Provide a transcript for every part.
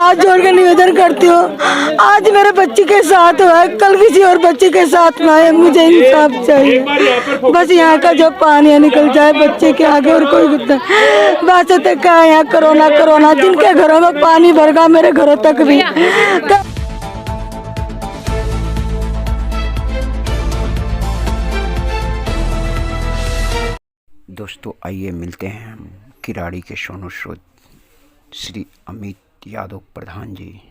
हाथ जोड़ के निवेदन करती हूँ, आज मेरे बच्चे के साथ हुआ है, कल किसी और बच्चे के साथ हुआ है, मुझे इंसाफ चाहिए। बस यहाँ का जो पानी निकल जाए बच्चे के आगे, और कोई बस तक का यहाँ कोरोना कोरोना, जिनके घरों में पानी भर गया मेरे घरों तक भी। दोस्तों आइए मिलते हैं हम किराड़ी के सोनू सूद श्री अमित यादव प्रधान जी,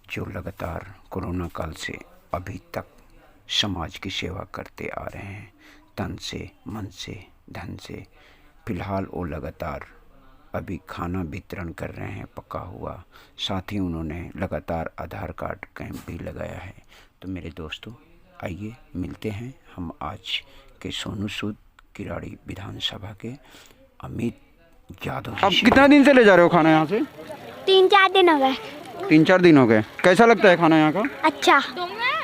जो लगातार कोरोना काल से अभी तक समाज की सेवा करते आ रहे हैं, तन से, मन से, धन से। फिलहाल वो लगातार अभी खाना वितरण कर रहे हैं पका हुआ, साथ ही उन्होंने लगातार आधार कार्ड कैंप भी लगाया है। तो मेरे दोस्तों आइए मिलते हैं हम आज के सोनू सूद किराड़ी विधानसभा के अमित यादव। अब कितना दिन से ले जा रहे हो खाना यहाँ से? 3-4 दिन हो गए। 3-4 दिन हो गए। कैसा लगता है खाना यहाँ का?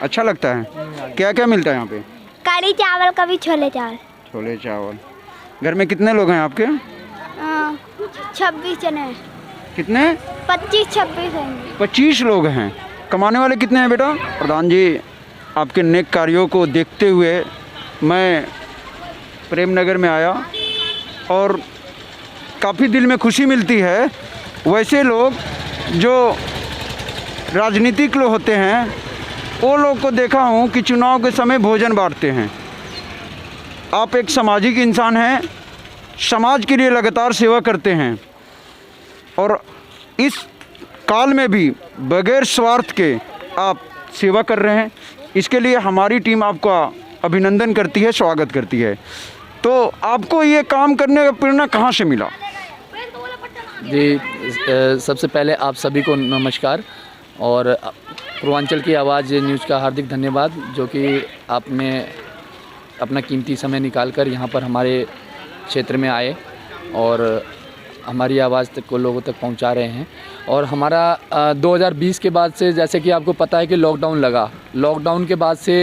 अच्छा लगता है। क्या क्या मिलता है यहाँ पे? कढ़ी चावल, कभी छोले चावल। छोले चावल। घर में कितने लोग हैं आपके? 26 जने हैं। कितने? 25-26 हैं। 25 लोग हैं। कमाने वाले कितने हैं बेटा? प्रधान जी, आपके नेक कार्यों को देखते हुए मैं प्रेमनगर में आया और काफ़ी दिल में खुशी मिलती है। वैसे लोग जो राजनीतिक लोग होते हैं, वो लोग को देखा हूँ कि चुनाव के समय भोजन बांटते हैं। आप एक सामाजिक इंसान हैं, समाज के लिए लगातार सेवा करते हैं और इस काल में भी बगैर स्वार्थ के आप सेवा कर रहे हैं। इसके लिए हमारी टीम आपका अभिनंदन करती है, स्वागत करती है। तो आपको ये काम करने का प्रेरणा कहाँ से मिला? जी, सबसे पहले आप सभी को नमस्कार और पूर्वांचल की आवाज़ न्यूज़ का हार्दिक धन्यवाद, जो कि आपने अपना कीमती समय निकालकर यहाँ पर हमारे क्षेत्र में आए और हमारी आवाज़ तक को लोगों तक पहुँचा रहे हैं। और हमारा 2020 के बाद से, जैसे कि आपको पता है कि लॉकडाउन लगा, लॉकडाउन के बाद से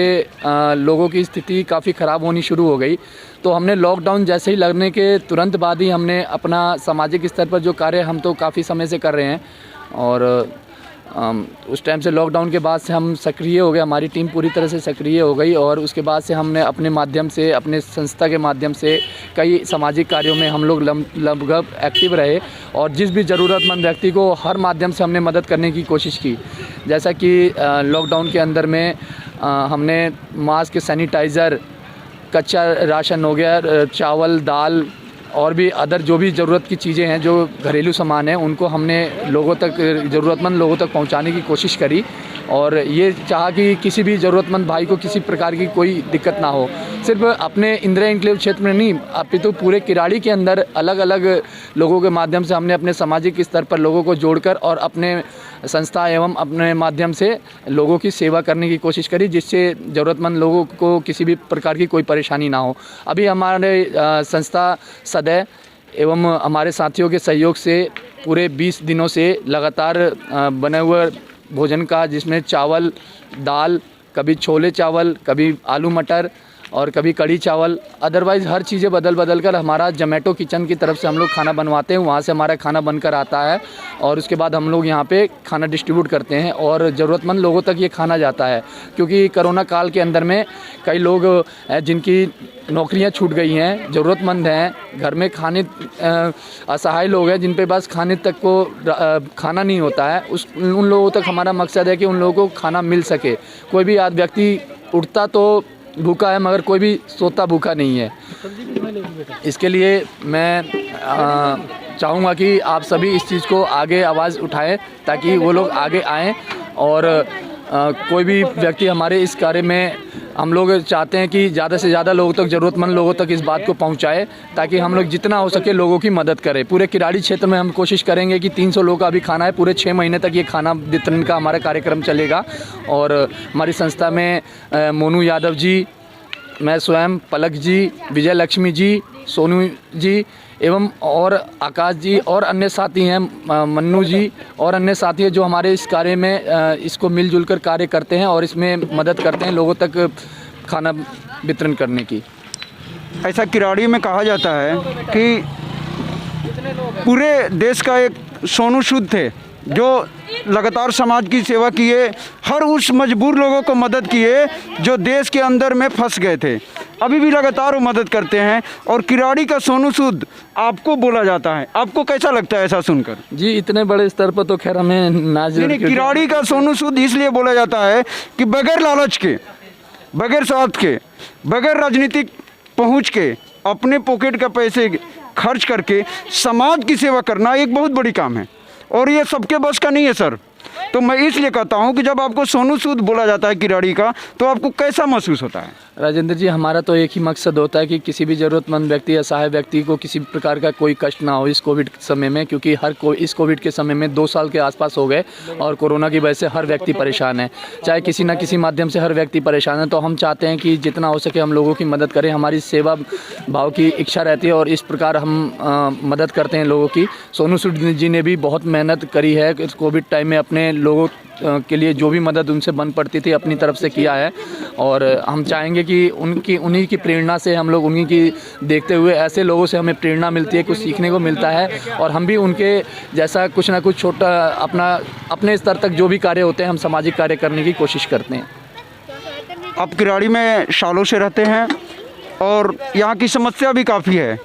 लोगों की स्थिति काफ़ी ख़राब होनी शुरू हो गई। तो हमने लॉकडाउन जैसे ही लगने के तुरंत बाद ही हमने अपना सामाजिक स्तर पर जो कार्य हम तो काफ़ी समय से कर रहे हैं, और उस टाइम से लॉकडाउन के बाद से हम सक्रिय हो गए, हमारी टीम पूरी तरह से सक्रिय हो गई। और उसके बाद से हमने अपने माध्यम से, अपने संस्था के माध्यम से कई सामाजिक कार्यों में हम लोग लगभग एक्टिव रहे और जिस भी ज़रूरतमंद व्यक्ति को हर माध्यम से हमने मदद करने की कोशिश की। जैसा कि लॉकडाउन के अंदर में हमने मास्क, सैनिटाइज़र, कच्चा राशन हो गया, चावल, दाल और भी अदर जो भी ज़रूरत की चीज़ें हैं, जो घरेलू सामान हैं, उनको हमने लोगों तक, ज़रूरतमंद लोगों तक पहुंचाने की कोशिश करी। और ये चाहा कि किसी भी ज़रूरतमंद भाई को किसी प्रकार की कोई दिक्कत ना हो। सिर्फ अपने इंदिरा एन्क्लेव क्षेत्र में नहीं, अपितु पूरे किराड़ी के अंदर अलग अलग लोगों के माध्यम से हमने अपने सामाजिक स्तर पर लोगों को जोड़कर और अपने संस्था एवं अपने माध्यम से लोगों की सेवा करने की कोशिश करी, जिससे ज़रूरतमंद लोगों को किसी भी प्रकार की कोई परेशानी ना हो। अभी हमारे संस्था सदैव एवं हमारे साथियों के सहयोग से पूरे 20 दिनों से लगातार बने हुए भोजन का, जिसमें चावल, दाल, कभी छोले चावल, कभी आलू मटर और कभी कढ़ी चावल, अदरवाइज़ हर चीज़ें बदल कर हमारा जोमेटो किचन की तरफ से हम लोग खाना बनवाते हैं। वहाँ से हमारा खाना बनकर आता है और उसके बाद हम लोग यहाँ पे खाना डिस्ट्रीब्यूट करते हैं और ज़रूरतमंद लोगों तक ये खाना जाता है। क्योंकि कोरोना काल के अंदर में कई लोग जिनकी नौकरियां छूट गई हैं, ज़रूरतमंद हैं, घर में खाने असहाय लोग हैं जिन पे बस खाने तक को खाना नहीं होता है, उन लोगों तक हमारा मकसद है कि उन लोगों को खाना मिल सके। कोई भी व्यक्ति उठता तो भूखा है, मगर कोई भी सोता भूखा नहीं है। इसके लिए मैं चाहूँगा कि आप सभी इस चीज़ को आगे आवाज़ उठाएं, ताकि वो लोग आगे आएँ और कोई भी व्यक्ति हमारे इस कार्य में, हम लोग चाहते हैं कि ज़्यादा से ज़्यादा लोगों तक, ज़रूरतमंद लोगों तक इस बात को पहुंचाए, ताकि हम लोग जितना हो सके लोगों की मदद करें। पूरे किराड़ी क्षेत्र में हम कोशिश करेंगे कि 300 लोगों का अभी खाना है, पूरे 6 महीने तक ये खाना वितरण का हमारा कार्यक्रम चलेगा। और हमारी संस्था में मोनू यादव जी, मैं स्वयं, पलक जी, विजय लक्ष्मी जी, सोनू जी एवं और आकाश जी और अन्य साथी हैं, मन्नू जी और अन्य साथी हैं, जो हमारे इस कार्य में इसको मिलजुल कर कार्य करते हैं और इसमें मदद करते हैं लोगों तक खाना वितरण करने की। ऐसा किराड़ी में कहा जाता है कि पूरे देश का एक सोनू सूद थे, जो लगातार समाज की सेवा किए, हर उस मजबूर लोगों को मदद किए जो देश के अंदर में फंस गए थे, अभी भी लगातार वो मदद करते हैं। और किराड़ी का सोनू सूद आपको बोला जाता है, आपको कैसा लगता है ऐसा सुनकर? जी इतने बड़े स्तर पर तो खैर हमें नहीं, किराड़ी का सोनू सूद इसलिए बोला जाता है कि बगैर लालच के, बगैर स्वार्थ के, बगैर राजनीतिक पहुंच के, अपने पॉकेट का पैसे खर्च करके समाज की सेवा करना एक बहुत बड़ी काम है और ये सबके बस का नहीं है सर। तो मैं इसलिए कहता हूँ कि जब आपको सोनू सूद बोला जाता है किराड़ी का, तो आपको कैसा महसूस होता है? राजेंद्र जी, हमारा तो एक ही मकसद होता है कि किसी भी ज़रूरतमंद व्यक्ति या सहाय व्यक्ति को किसी प्रकार का कोई कष्ट ना हो इस कोविड समय में, क्योंकि इस कोविड के समय में 2 साल के आसपास हो गए और कोरोना की वजह से हर व्यक्ति परेशान है, चाहे किसी ना किसी माध्यम से हर व्यक्ति परेशान है। तो हम चाहते हैं कि जितना हो सके हम लोगों की मदद करें, हमारी सेवा भाव की इच्छा रहती है और इस प्रकार हम मदद करते हैं लोगों की। सोनू सूद जी ने भी बहुत मेहनत करी है इस कोविड टाइम में, अपने लोगों के लिए जो भी मदद उनसे बन पड़ती थी अपनी तरफ से किया है और हम चाहेंगे कि उन्हीं की प्रेरणा से हम लोग उन्हीं की देखते हुए ऐसे लोगों से हमें प्रेरणा मिलती है, कुछ सीखने को मिलता है और हम भी उनके जैसा कुछ ना कुछ छोटा अपने स्तर तक जो भी कार्य होते हैं हम सामाजिक कार्य करने की कोशिश करते हैं। आप किराड़ी में सालों से रहते हैं और यहाँ की समस्या भी काफ़ी है।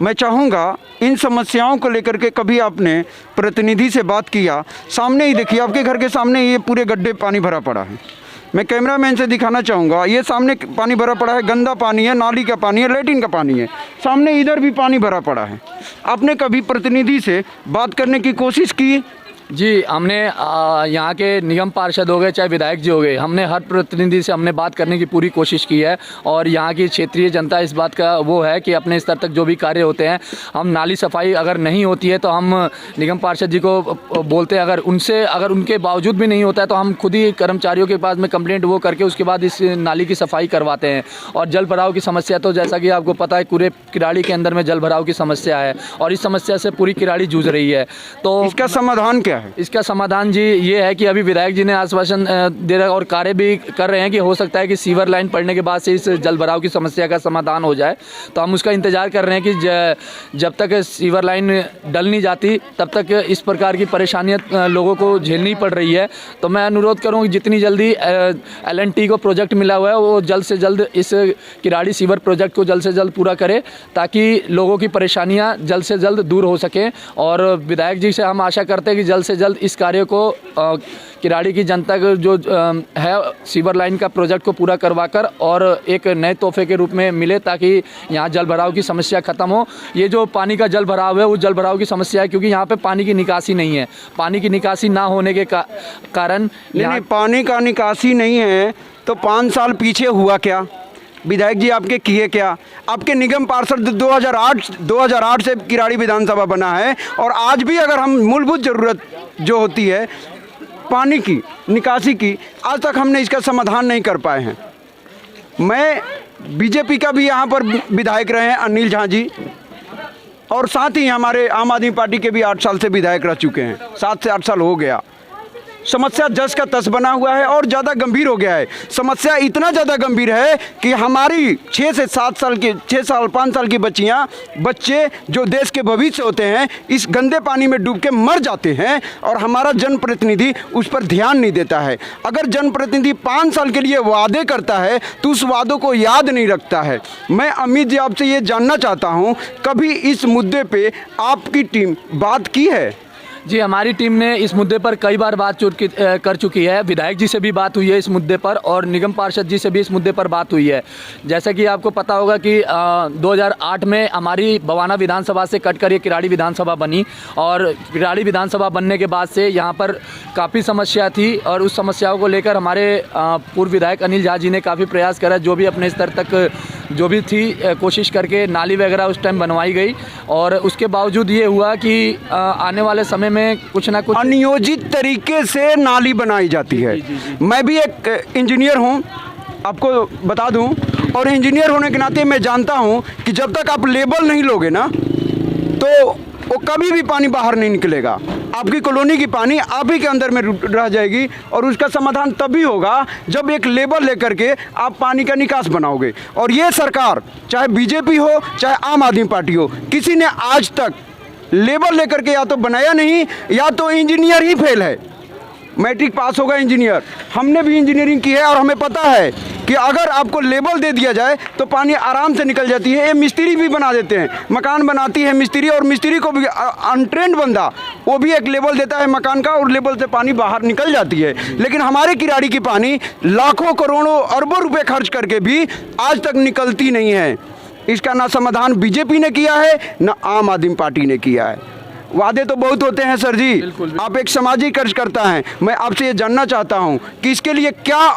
मैं चाहूँगा इन समस्याओं को लेकर के कभी आपने प्रतिनिधि से बात किया? सामने ही देखिए, आपके घर के सामने ये पूरे गड्ढे पानी भरा पड़ा है। मैं कैमरामैन से दिखाना चाहूँगा, ये सामने पानी भरा पड़ा है, गंदा पानी है, नाली का पानी है, लैट्रिन का पानी है, सामने इधर भी पानी भरा पड़ा है। आपने कभी प्रतिनिधि से बात करने की कोशिश की? जी, हमने यहाँ के निगम पार्षद हो गए चाहे विधायक जी हो गए, हमने हर प्रतिनिधि से हमने बात करने की पूरी कोशिश की है और यहाँ की क्षेत्रीय जनता इस बात का वो है कि अपने स्तर तक जो भी कार्य होते हैं, हम नाली सफाई अगर नहीं होती है तो हम निगम पार्षद जी को बोलते हैं, अगर उनके बावजूद भी नहीं होता है तो हम खुद ही कर्मचारियों के पास में कंप्लेंट वो करके उसके बाद इस नाली की सफाई करवाते हैं। और जल भराव की समस्या तो जैसा कि आपको पता है पूरे किराड़ी के अंदर में जल भराव की समस्या है और इस समस्या से पूरी किराड़ी जूझ रही है। तो इसका समाधान क्या है? इसका समाधान जी ये है कि अभी विधायक जी ने आश्वासन दे रहे और कार्य भी कर रहे हैं कि हो सकता है कि सीवर लाइन पड़ने के बाद से इस जल भराव की समस्या का समाधान हो जाए। तो हम उसका इंतजार कर रहे हैं कि जब तक सीवर लाइन डल नहीं जाती तब तक इस प्रकार की परेशानियां लोगों को झेलनी पड़ रही है। तो मैं अनुरोध करूँगा जितनी जल्दी LNT को प्रोजेक्ट मिला हुआ है वो जल्द से जल्द इस किराड़ी सीवर प्रोजेक्ट को जल्द से जल्द पूरा करे ताकि लोगों की परेशानियाँ जल्द से जल्द दूर हो सकें। और विधायक जी से हम आशा करते हैं कि जल्द से जल्द इस कार्य को किराड़ी की जनता को जो है सीवर लाइन का प्रोजेक्ट को पूरा करवाकर और एक नए तोहफे के रूप में मिले ताकि यहाँ जल भराव की समस्या ख़त्म हो। ये जो पानी का जल भराव है वो जल भराव की समस्या है क्योंकि यहाँ पे पानी की निकासी नहीं है। पानी की निकासी ना होने के कारण नहीं, पानी का निकासी नहीं है तो 5 साल पीछे हुआ क्या? विधायक जी आपके किए क्या? आपके निगम पार्षद 2008 से किराड़ी विधानसभा बना है और आज भी अगर हम मूलभूत ज़रूरत जो होती है पानी की निकासी की, आज तक हमने इसका समाधान नहीं कर पाए हैं। मैं बीजेपी का भी यहाँ पर विधायक रहे हैं अनिल झा जी और साथ ही हमारे आम आदमी पार्टी के भी 8 साल से विधायक रह चुके हैं, 7 से 8 साल हो गया। समस्या जस का तस बना हुआ है और ज़्यादा गंभीर हो गया है। समस्या इतना ज़्यादा गंभीर है कि हमारी 6 से 5 साल की बच्चे जो देश के भविष्य होते हैं इस गंदे पानी में डूब के मर जाते हैं और हमारा जनप्रतिनिधि उस पर ध्यान नहीं देता है। अगर जनप्रतिनिधि 5 साल के लिए वादे करता है तो उस वादों को याद नहीं रखता है। मैं अमित जी आपसे ये जानना चाहता हूँ, कभी इस मुद्दे पे आपकी टीम बात की है? जी, हमारी टीम ने इस मुद्दे पर कई बार बात कर चुकी है। विधायक जी से भी बात हुई है इस मुद्दे पर और निगम पार्षद जी से भी इस मुद्दे पर बात हुई है। जैसा कि आपको पता होगा कि 2008 में हमारी बवाना विधानसभा से कट कर ये किराड़ी विधानसभा बनी और किराड़ी विधानसभा बनने के बाद से यहाँ पर काफ़ी समस्या थी और उस समस्याओं को लेकर हमारे पूर्व विधायक अनिल झा जी ने काफ़ी प्रयास करा, जो भी अपने स्तर तक जो भी थी कोशिश करके नाली वगैरह उस टाइम बनवाई गई और उसके बावजूद ये हुआ कि आने वाले समय में कुछ ना कुछ अनियोजित तरीके से नाली बनाई जाती है। मैं भी एक इंजीनियर हूँ, आपको बता दूँ, और इंजीनियर होने के नाते मैं जानता हूँ कि जब तक आप लेबल नहीं लोगे ना तो वो कभी भी पानी बाहर नहीं निकलेगा। आपकी कॉलोनी की पानी आप ही के अंदर में रह जाएगी और उसका समाधान तभी होगा जब एक लेबल लेकर के आप पानी का निकास बनाओगे। और ये सरकार चाहे बीजेपी हो चाहे आम आदमी पार्टी हो, किसी ने आज तक लेबल लेकर के या तो बनाया नहीं या तो इंजीनियर ही फेल है। मैट्रिक पास होगा इंजीनियर, हमने भी इंजीनियरिंग की है और हमें पता है कि अगर आपको लेबल दे दिया जाए तो पानी आराम से निकल जाती है। ये मिस्त्री भी बना देते हैं, मकान बनाती है मिस्त्री, और मिस्त्री को भी अनट्रेंड बंदा वो भी एक लेबल देता है मकान का और लेबल से पानी बाहर निकल जाती है। लेकिन हमारे किराड़ी की पानी लाखों करोड़ों अरबों रुपए खर्च करके भी आज तक निकलती नहीं है। इसका ना समाधान बीजेपी ने किया है ना आम आदमी पार्टी ने किया है। वादे तो बहुत होते हैं सर जी, आप एक सामाजिक कार्यकर्ता हैं, मैं आपसे ये जानना चाहता हूं कि इसके लिए क्या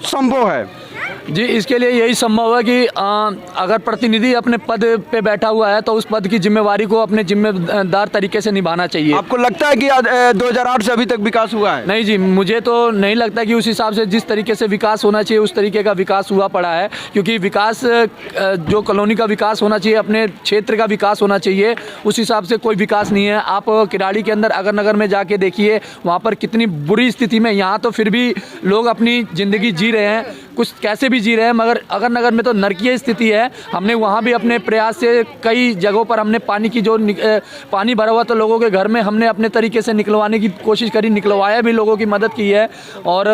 संभव है। जी, इसके लिए यही संभव है कि अगर प्रतिनिधि अपने पद पे बैठा हुआ है तो उस पद की जिम्मेवारी को अपने जिम्मेदार तरीके से निभाना चाहिए। आपको लगता है कि 2008 से अभी तक विकास हुआ है? नहीं जी, मुझे तो नहीं लगता कि उस हिसाब से जिस तरीके से विकास होना चाहिए उस तरीके का विकास हुआ पड़ा है। क्योंकि विकास जो कॉलोनी का विकास होना चाहिए, अपने क्षेत्र का विकास होना चाहिए, उस हिसाब से कोई विकास नहीं है। आप किराड़ी के अंदर अगर नगर में जाके देखिए, वहाँ पर कितनी बुरी स्थिति में, यहाँ तो फिर भी लोग अपनी ज़िंदगी जी रहे हैं, कुछ कैसे भी जी रहे हैं, मगर अगर नगर में तो नरकीय स्थिति है। हमने वहाँ भी अपने प्रयास से कई जगहों पर हमने पानी की जो पानी भरा हुआ तो लोगों के घर में हमने अपने तरीके से निकलवाने की कोशिश करी, निकलवाया भी, लोगों की मदद की है। और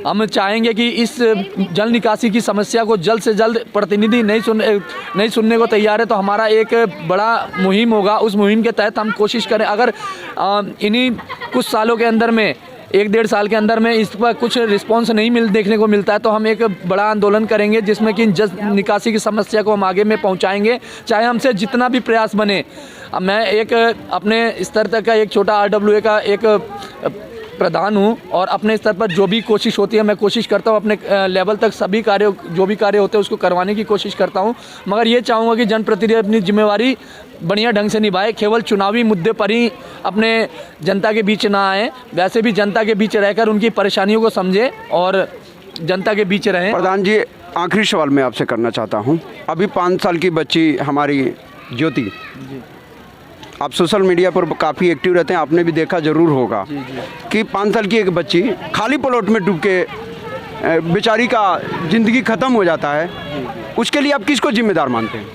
हम चाहेंगे कि इस जल निकासी की समस्या को जल्द से जल्द, प्रतिनिधि नहीं सुनने को तैयार है तो हमारा एक बड़ा मुहिम होगा, उस मुहिम के तहत हम कोशिश करें। अगर इन्हीं कुछ सालों के अंदर में, 1-1.5 साल के अंदर में इस पर कुछ रिस्पॉन्स नहीं देखने को मिलता है तो हम एक बड़ा आंदोलन करेंगे जिसमें कि जल निकासी की समस्या को हम आगे में पहुंचाएंगे, चाहे हमसे जितना भी प्रयास बने। मैं एक अपने स्तर तक का एक छोटा RWA का एक प्रधान हूं और अपने स्तर पर जो भी कोशिश होती है मैं कोशिश करता हूं, अपने लेवल तक सभी कार्य, जो भी कार्य होते हैं उसको करवाने की कोशिश करता हूं। मगर ये चाहूँगा कि जनप्रतिनिधि अपनी जिम्मेवारी बढ़िया ढंग से निभाए, केवल चुनावी मुद्दे पर ही अपने जनता के बीच ना आए, वैसे भी जनता के बीच रहकर उनकी परेशानियों को समझे और जनता के बीच रहें। प्रधान जी, आखिरी सवाल मैं आपसे करना चाहता हूँ। अभी 5 साल की बच्ची हमारी ज्योति, आप सोशल मीडिया पर काफ़ी एक्टिव रहते हैं, आपने भी देखा ज़रूर होगा कि 5 साल की एक बच्ची खाली प्लॉट में डूब के बेचारी का ज़िंदगी ख़त्म हो जाता है, उसके लिए आप किसको जिम्मेदार मानते हैं?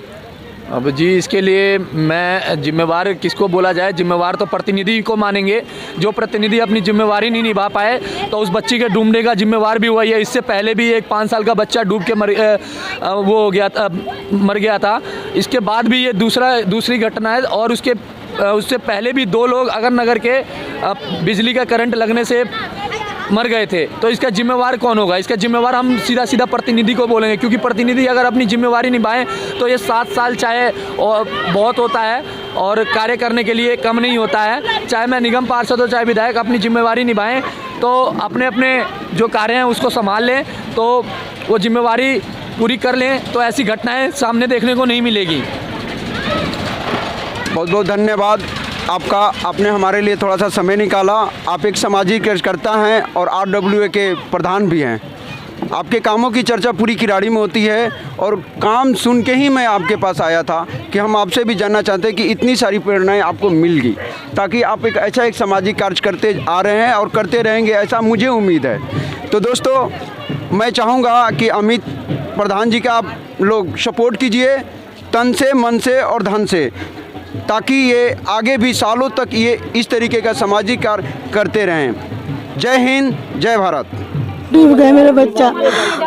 अब जी, इसके लिए मैं जिम्मेवार किसको बोला जाए, जिम्मेवार तो प्रतिनिधि को मानेंगे। जो प्रतिनिधि अपनी जिम्मेवारी नहीं निभा पाए तो उस बच्ची के डूबने का जिम्मेवार भी वही है। इससे पहले भी एक 5 साल का बच्चा डूब के मर गया था। इसके बाद भी ये दूसरी घटना है और उससे पहले भी 2 लोग अगर नगर के बिजली का करंट लगने से मर गए थे। तो इसका जिम्मेवार कौन होगा? इसका जिम्मेवार हम सीधा प्रतिनिधि को बोलेंगे, क्योंकि प्रतिनिधि अगर अपनी जिम्मेवारी निभाएं तो ये 7 साल चाहे और बहुत होता है और कार्य करने के लिए कम नहीं होता है। चाहे मैं निगम पार्षद हो चाहे विधायक, अपनी जिम्मेवारी निभाएं तो अपने जो कार्य हैं उसको संभाल लें, तो वो जिम्मेवारी पूरी कर लें तो ऐसी घटनाएँ सामने देखने को नहीं मिलेगी। बहुत बहुत धन्यवाद आपका, आपने हमारे लिए थोड़ा सा समय निकाला। आप एक सामाजिक कार्यकर्ता हैं और RWA के प्रधान भी हैं। आपके कामों की चर्चा पूरी किराड़ी में होती है और काम सुन के ही मैं आपके पास आया था कि हम आपसे भी जानना चाहते हैं कि इतनी सारी प्रेरणाएं आपको मिल गई, ताकि आप एक सामाजिक कार्य करते आ रहे हैं और करते रहेंगे, ऐसा मुझे उम्मीद है। तो दोस्तों, मैं चाहूँगा कि अमित प्रधान जी का आप लोग सपोर्ट कीजिए, तन से, मन से और धन से, ताकि ये आगे भी सालों तक ये इस तरीके का सामाजिक कार्य करते रहें। जय हिंद, जय भारत। डूब गया मेरा बच्चा,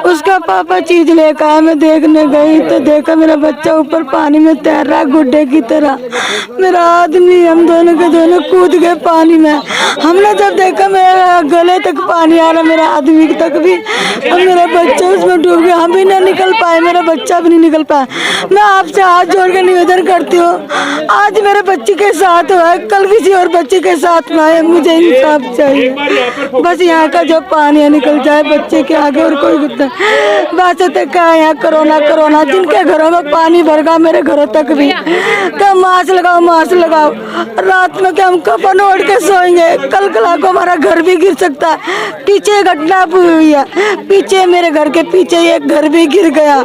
उसका पापा चीज लेकर आया, मैं देखने गई तो देखा मेरा बच्चा ऊपर पानी में तैर रहा गुड्डे की तरह। मेरा आदमी, हम दोनों के दोनों कूद गए पानी में। हमने जब देखा मेरा गले तक पानी आ रहा, मेरा आदमी तक भी, और मेरा बच्चा उसमें डूब गया। हम भी ना निकल पाए, मेरा बच्चा भी नहीं निकल पाया। मैं आपसे हाथ जोड़ के निवेदन करती हूँ, आज मेरे बच्चे के साथ हुआ है, कल किसी और बच्चे के साथ में आए, मुझे इंसाफ चाहिए। बस यहाँ का जो पानी निकल जाए बच्चे के आगे, और कोई बात क्या है यहाँ कोरोना, जिनके घरों में पानी भर गया मेरे घरों तक भी, क्या मास्क लगाओ। रात में क्या हम कफन ओढ़ के सोएंगे, कल को हमारा घर भी गिर सकता है। पीछे घटना हुई है, पीछे मेरे घर के पीछे एक घर भी गिर गया,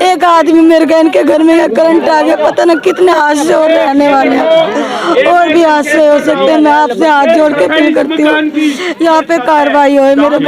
एक आदमी मेरे गया, इनके घर में करंट आ गया। पता न कितने हादसे और रहने वाले हैं, और भी हादसे हो सकते हैं। मैं आपसे हाथ जोड़ के अपील करती हूँ, यहाँ पे कार्रवाई हो मेरे